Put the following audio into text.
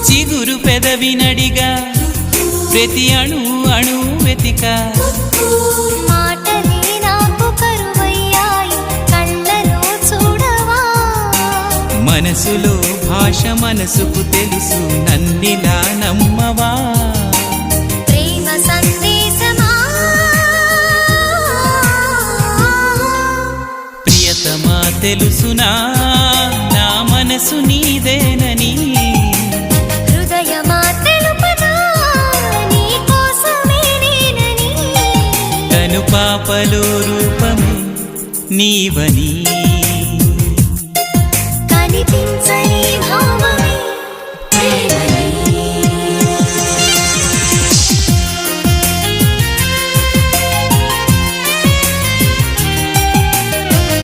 చిగురు పెదవినడిగా ప్రతి అణు అణు వెతిక మాటలే నాకు కరువయ్యాయి కళ్ళలో చూడవా మనసులో భాష మనసుకు తెలుసు నన్నిలా నమ్మవా ప్రేమ సందేశమా ప్రియతమా తెలుసునా నా మనసు నీదేనని హృదయమా తెలుపనా నీ కోసమే నేనని కను పాపలో రూపమే నీవని కనిపించ